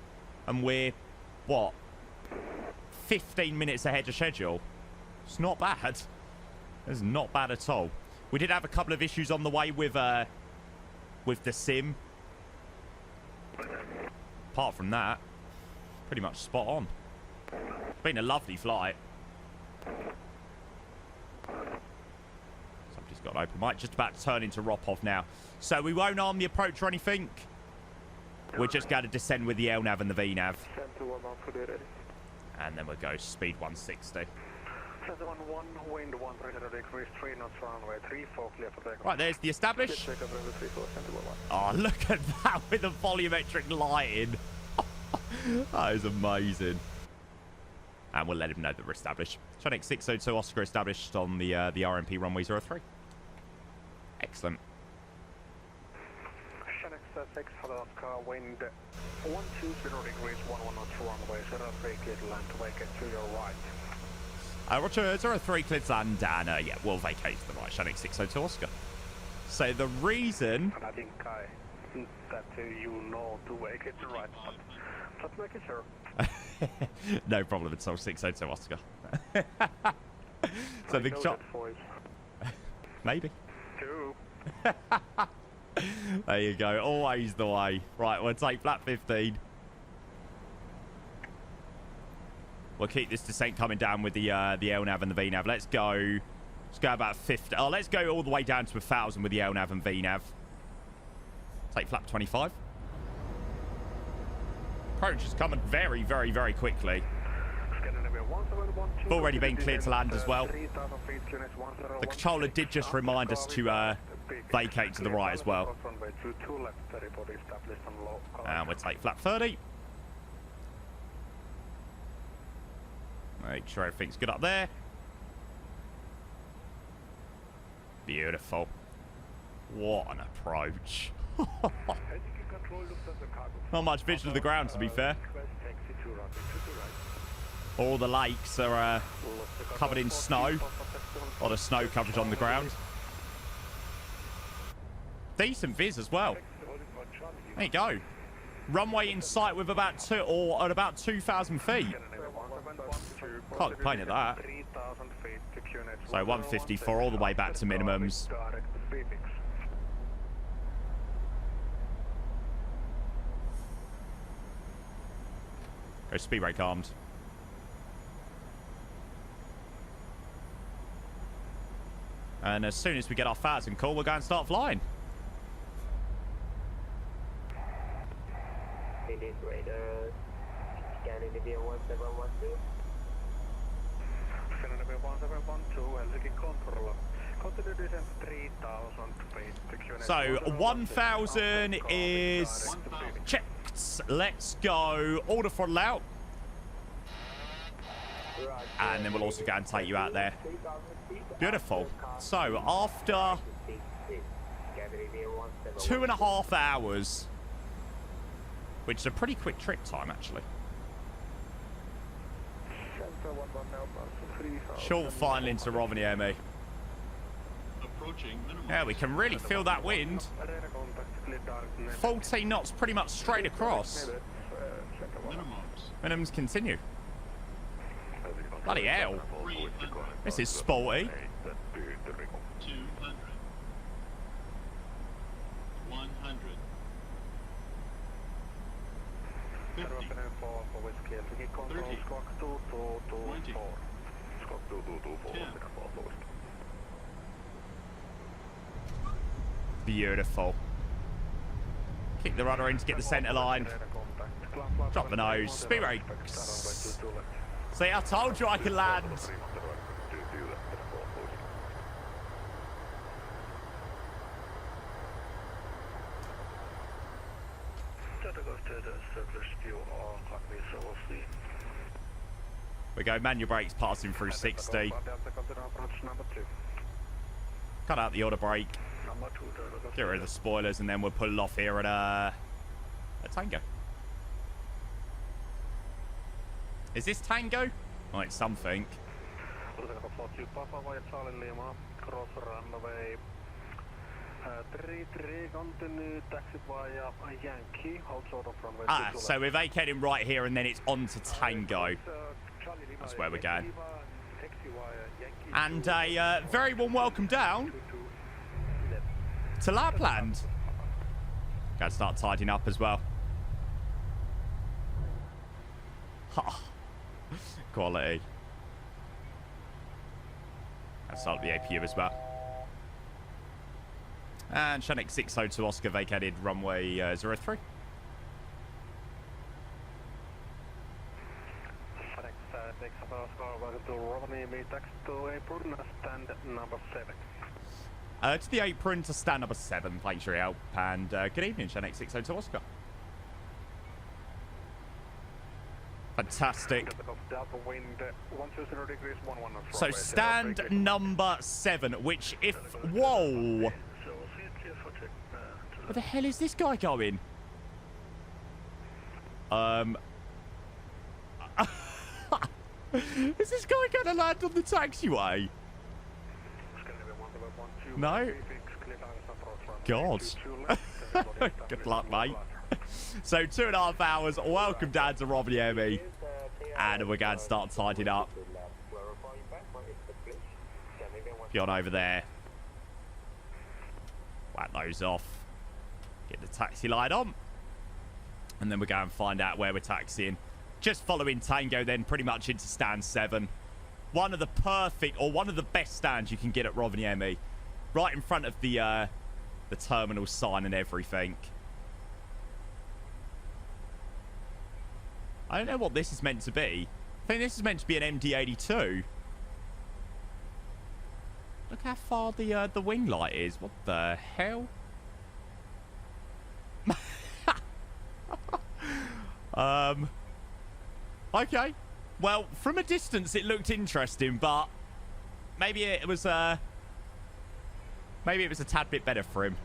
Speaker 1: and we're what, 15 minutes ahead of schedule. It's not bad. It's not bad at all. We did have a couple of issues on the way with the sim. Apart from that, pretty much spot on. It's been a lovely flight. Somebody's got an open mic. Just about to turn into Ropov now. So we won't arm the approach or anything. We're just going to descend with the LNAV and the VNAV. And then we'll go speed 160.
Speaker 3: Wind 130 degrees, 3 knots runway 34, clear for takeoff.
Speaker 1: Right, there's the establish. Oh, look at that with the volumetric lighting. That is amazing. And we'll let him know that we're established. Shutdown 602 Oscar established on the RMP runway 03. Excellent.
Speaker 3: Shutdown 6 for the Oscar, wind 120 degrees, 11 knots runway 03, clear to land, vacate to your right.
Speaker 1: Roger, 03 cleared to land, and yeah, we'll vacate to the right. Shutdown 602 Oscar. So the reason...
Speaker 3: And I think that you know to vacate to the right, but just making sure.
Speaker 1: No problem at all, 602 Oscar. So the shot... Maybe.
Speaker 3: Two.
Speaker 1: There you go, always the way. Right, we'll take flat 15. We'll keep this descent coming down with the LNAV and the VNAV. Let's go about 50. Oh, let's go all the way down to 1,000 with the LNAV and VNAV. Take flap 25. Approach is coming very, very, very quickly. We've already been cleared to land as well. The controller did just remind us to vacate to the right as well. And we'll take flap 30. Make sure everything's good up there. Beautiful. What an approach. Not much vision of the ground, to be fair. All the lakes are covered in snow. A lot of snow coverage on the ground. Decent viz as well. There you go. Runway in sight with about 2,000 feet. Can't complain at that. So 154 all the way back to minimums. Go speed brake armed. And as soon as we get our 1,000 call, we'll go and start flying.
Speaker 4: Leeds Radar, scanning the via 1712.
Speaker 1: So 1,000 is checked. Let's go. Order throttle out. And then we'll also go and take you out there. Beautiful. So after 2.5 hours, which is a pretty quick trip time actually. Short final into Rovaniemi. Yeah, we can really feel that wind. 14 knots pretty much straight across. Minimums continue. Bloody hell. This is sporty.
Speaker 5: 200. 100. 50. 30. 20. 10.
Speaker 1: Beautiful. Kick the rudder in to get the centre line. Drop the nose. Speed brakes. See, I told you I could land. We go manual brakes passing through 60. Cut out the auto brake. Get rid of the spoilers, and then we'll pull it off here at Tango. Is this Tango? Oh, it's something.
Speaker 3: Charlie Lima, cross runway 33, continue, taxi via Yankee, hold short of runway 22
Speaker 1: So we're vacating right here and then it's on to Tango. That's where we're going. And a very warm welcome down to Lapland. Gotta start tidying up as well. Quality. Gotta start the APU as well. And Shanix 602 Oscar vacated runway 03.
Speaker 3: Welcome to Rovaniemi, taxi to apron, stand number 7.
Speaker 1: To the apron to stand number 7. Thanks for your help. And good evening, Shanix 602 Oscar. Fantastic. So stand number 7, which if... Whoa! Where the hell is this guy going? Is this guy going to land on the taxiway? No? God. Good luck, mate. So 2.5 hours. Welcome down to Rovaniemi. And we're going to start tidying up. Get on over there. Whack those off. Get the taxi light on. And then we're going to find out where we're taxiing. Just following Tango then pretty much into stand 7. One of the perfect, or one of the best stands you can get at Rovaniemi. Right in front of the terminal sign and everything. I don't know what this is meant to be. I think this is meant to be an MD-82. Look how far the wing light is. What the hell? Okay. Well, from a distance it looked interesting, but maybe it was a tad bit better for him.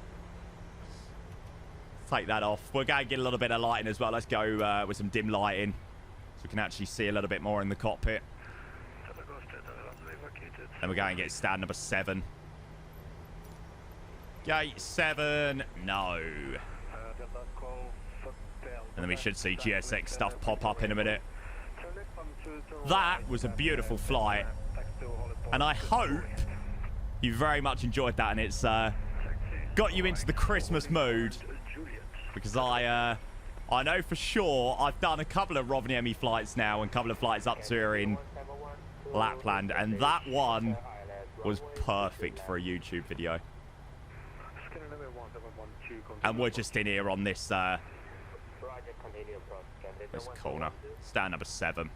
Speaker 1: Take that off. We're going to get a little bit of lighting as well. Let's go with some dim lighting so we can actually see a little bit more in the cockpit. And we're going to get stand number 7. Gate 7, no. And then we should see GSX stuff pop up in a minute. That was a beautiful flight. And I hope you very much enjoyed that and it's got you into the Christmas mood. Because I know for sure I've done a couple of Rovaniemi flights now and a couple of flights up to here in Lapland. And that one was perfect for a YouTube video. And we're just in here on this corner. Stand number 7.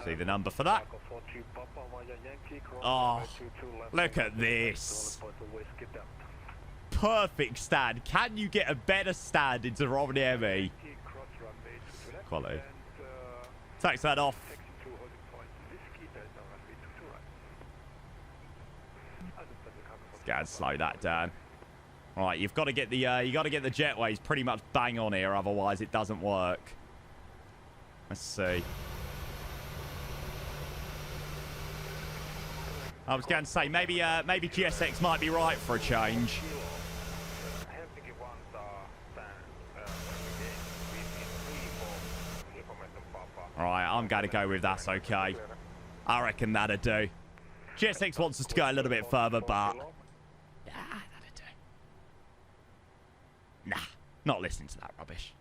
Speaker 1: See the number for that. Oh, look at this. Perfect stand. Can you get a better stand into Rovaniemi? Quality. Takes that off. Let's go and slow that down. Right, you've got to get the jetways pretty much bang on here, otherwise it doesn't work. Let's see. I was going to say maybe GSX might be right for a change. All right, I'm going to go with that's okay. I reckon that'd do. GSX wants us to go a little bit further, but yeah, that'd do. Nah, not listening to that rubbish.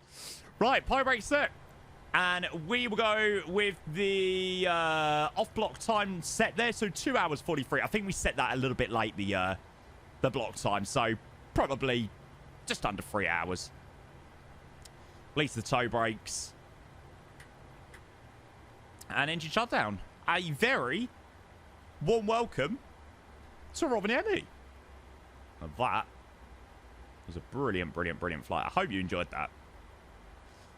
Speaker 1: Right, pie break set. And we will go with the off-block time set there. So 2 hours 43. I think we set that a little bit late, the block time. So probably just under 3 hours. Release the toe brakes. And engine shutdown. A very warm welcome to Rovaniemi. And that was a brilliant, brilliant, brilliant flight. I hope you enjoyed that.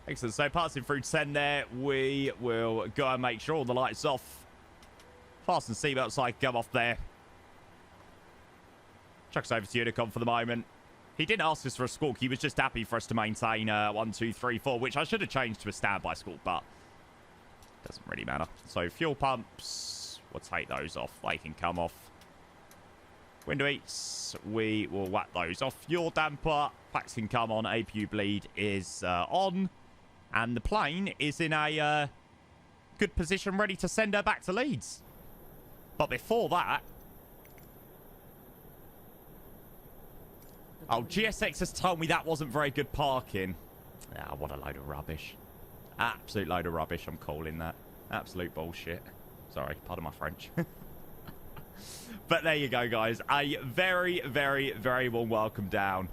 Speaker 1: Excellent. So passing through 10 there, we will go and make sure all the lights off. Fasten seatbelt so I can come off there. Chucks over to Unicom for the moment. He didn't ask us for a squawk. He was just happy for us to maintain 1, 2, 3, 4, which I should have changed to a standby squawk, but Doesn't really matter. So fuel pumps, we'll take those off. They can come off. Window eats, we will whack those off. Fuel damper, packs can come on. APU bleed is on. And the plane is in a good position, ready to send her back to Leeds. But before that... Oh, GSX has told me that wasn't very good parking. Ah, what a load of rubbish. Absolute load of rubbish, I'm calling that. Absolute bullshit. Sorry, pardon my French. But there you go, guys. A very, very, very warm welcome down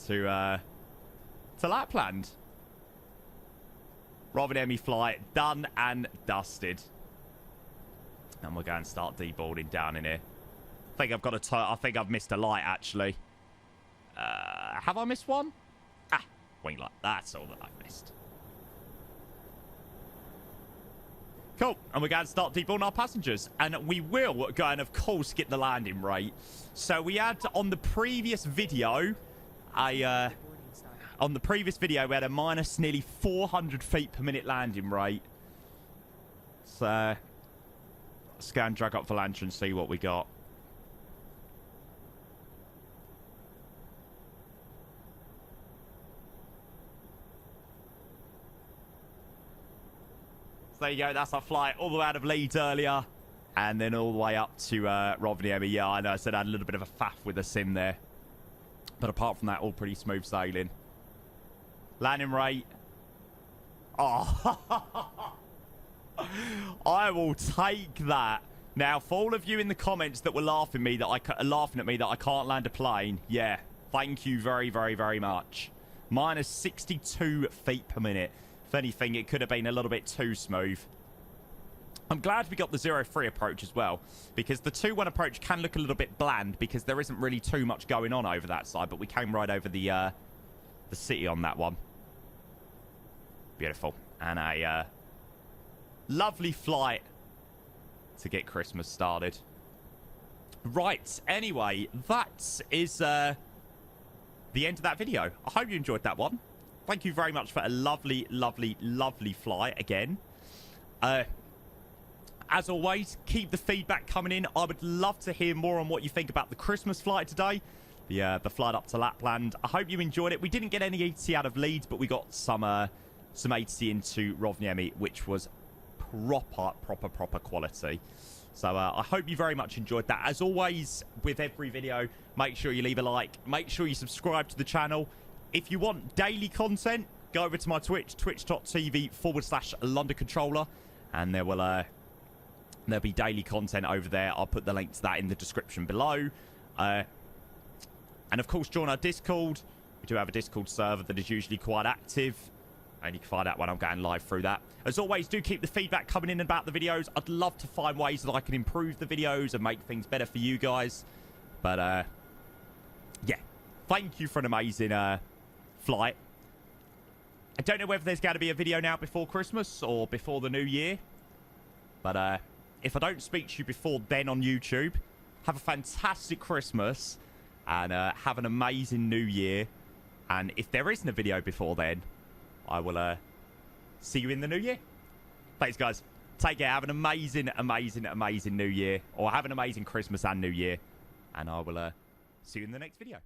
Speaker 1: to Lapland. Rovaniemi flight done and dusted. And we're going to start deboarding down in here. I think I've got a I think I've missed a light, actually. Have I missed one? Ah, wing light. That's all that I've missed. Cool. And we're going to start deboarding our passengers. And we will go and, of course, get the landing rate. So we had on the previous video we had a minus nearly 400 feet per minute landing rate. So let's go and drag up Valanche and see what we got. So there you go, that's our flight all the way out of Leeds earlier. And then all the way up to Rovaniemi. Yeah, I know I said I had a little bit of a faff with the sim there. But apart from that, all pretty smooth sailing. Landing rate. Oh, I will take that. Now, for all of you in the comments that were laughing at me that I can't land a plane, yeah, thank you very, very, very much. Minus 62 feet per minute. If anything, it could have been a little bit too smooth. I'm glad we got the 0-3 approach as well, because the 2-1 approach can look a little bit bland because there isn't really too much going on over that side, but we came right over the city on that one. Beautiful. And a lovely flight to get Christmas started. Right, anyway, that is the end of that video. I hope you enjoyed that one. Thank you very much for a lovely, lovely, lovely flight again. As always, keep the feedback coming in. I would love to hear more on what you think about the Christmas flight today. The flight up to Lapland. I hope you enjoyed it. We didn't get any ATC out of Leeds, but we got some ATC into Rovaniemi, which was proper quality. So I hope you very much enjoyed that. As always, with every video, make sure you leave a like. Make sure you subscribe to the channel. If you want daily content, go over to my Twitch, twitch.tv/LondonController, and there'll be daily content over there. I'll put the link to that in the description below. And of course, join our Discord. We do have a Discord server that is usually quite active, and you can find out when I'm going live through that. As always, do keep the feedback coming in about the videos. I'd love to find ways that I can improve the videos and make things better for you guys. But, yeah. Thank you for an amazing flight. I don't know whether there's going to be a video now before Christmas or before the new year. But if I don't speak to you before then on YouTube, have a fantastic Christmas and have an amazing new year. And if there isn't a video before then, I will see you in the new year. Thanks, guys. Take care. Have an amazing, amazing, amazing new year. Or have an amazing Christmas and new year. And I will see you in the next video.